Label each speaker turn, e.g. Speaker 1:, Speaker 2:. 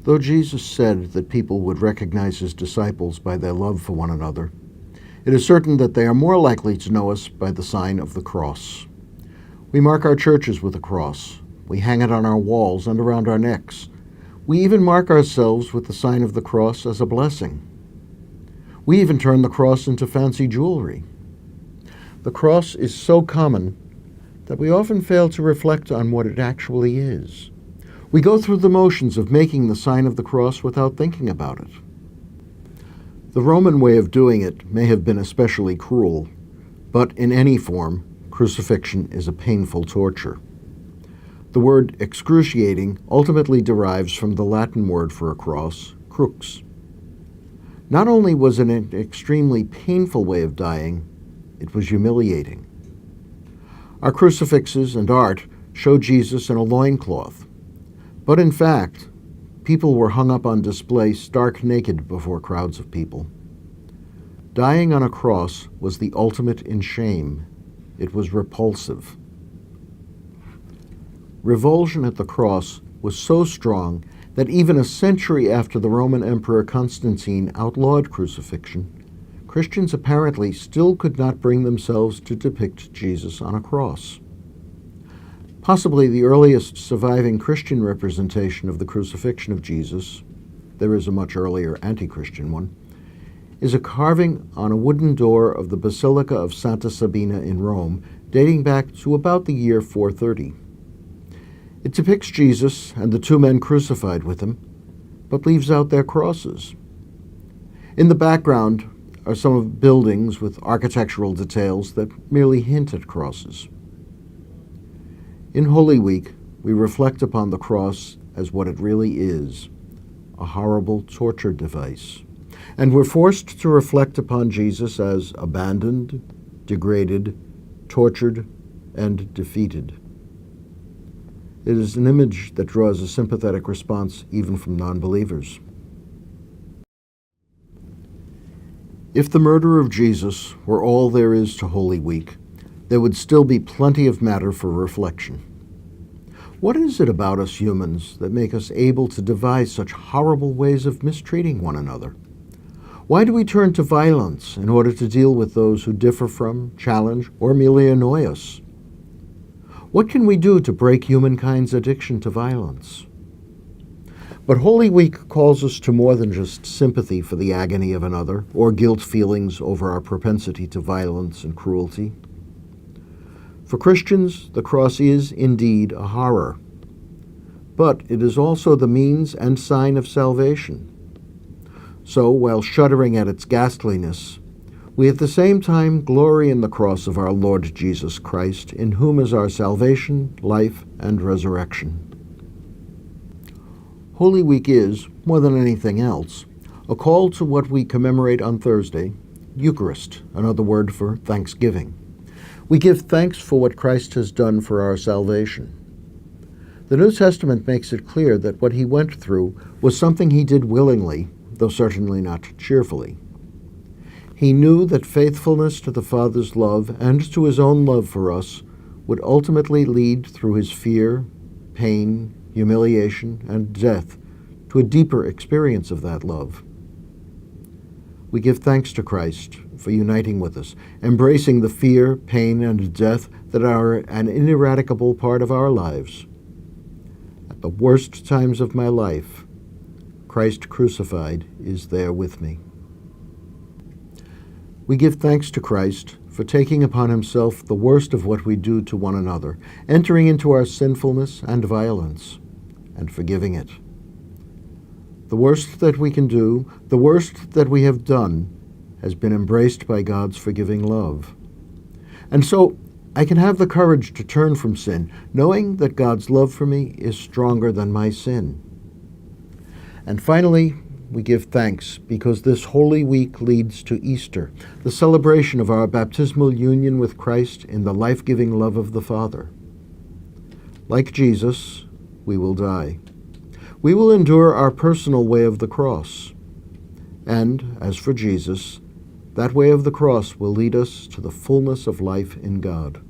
Speaker 1: Though Jesus said that people would recognize his disciples by their love for one another, it is certain that they are more likely to know us by the sign of the cross. We mark our churches with a cross. We hang it on our walls and around our necks. We even mark ourselves with the sign of the cross as a blessing. We even turn the cross into fancy jewelry. The cross is so common that we often fail to reflect on what it actually is. We go through the motions of making the sign of the cross without thinking about it. The Roman way of doing it may have been especially cruel, but in any form, crucifixion is a painful torture. The word excruciating ultimately derives from the Latin word for a cross, crux. Not only was it an extremely painful way of dying, it was humiliating. Our crucifixes and art show Jesus in a loincloth, but in fact, people were hung up on display stark naked before crowds of people. Dying on a cross was the ultimate in shame. It was repulsive. Revulsion at the cross was so strong that even a century after the Roman Emperor Constantine outlawed crucifixion, Christians apparently still could not bring themselves to depict Jesus on a cross. Possibly the earliest surviving Christian representation of the crucifixion of Jesus, there is a much earlier anti-Christian one, is a carving on a wooden door of the Basilica of Santa Sabina in Rome, dating back to about the year 430. It depicts Jesus and the two men crucified with him, but leaves out their crosses. In the background are some of buildings with architectural details that merely hint at crosses. In Holy Week, we reflect upon the cross as what it really is, a horrible torture device. And we're forced to reflect upon Jesus as abandoned, degraded, tortured, and defeated. It is an image that draws a sympathetic response even from non-believers. If the murder of Jesus were all there is to Holy Week, there would still be plenty of matter for reflection. What is it about us humans that make us able to devise such horrible ways of mistreating one another? Why do we turn to violence in order to deal with those who differ from, challenge, or merely annoy us? What can we do to break humankind's addiction to violence? But Holy Week calls us to more than just sympathy for the agony of another or guilt feelings over our propensity to violence and cruelty. For Christians, the cross is indeed a horror, but it is also the means and sign of salvation. So, while shuddering at its ghastliness, we at the same time glory in the cross of our Lord Jesus Christ, in whom is our salvation, life, and resurrection. Holy Week is, more than anything else, a call to what we commemorate on Thursday, Eucharist, another word for thanksgiving. We give thanks for what Christ has done for our salvation. The New Testament makes it clear that what he went through was something he did willingly, though certainly not cheerfully. He knew that faithfulness to the Father's love and to his own love for us would ultimately lead through his fear, pain, humiliation, and death to a deeper experience of that love. We give thanks to Christ for uniting with us, embracing the fear, pain, and death that are an ineradicable part of our lives. At the worst times of my life, Christ crucified is there with me. We give thanks to Christ for taking upon himself the worst of what we do to one another, entering into our sinfulness and violence, and forgiving it. The worst that we can do, the worst that we have done, has been embraced by God's forgiving love. And so I can have the courage to turn from sin, knowing that God's love for me is stronger than my sin. And finally, we give thanks because this Holy Week leads to Easter, the celebration of our baptismal union with Christ in the life-giving love of the Father. Like Jesus, we will die. We will endure our personal way of the cross. And, as for Jesus, that way of the cross will lead us to the fullness of life in God.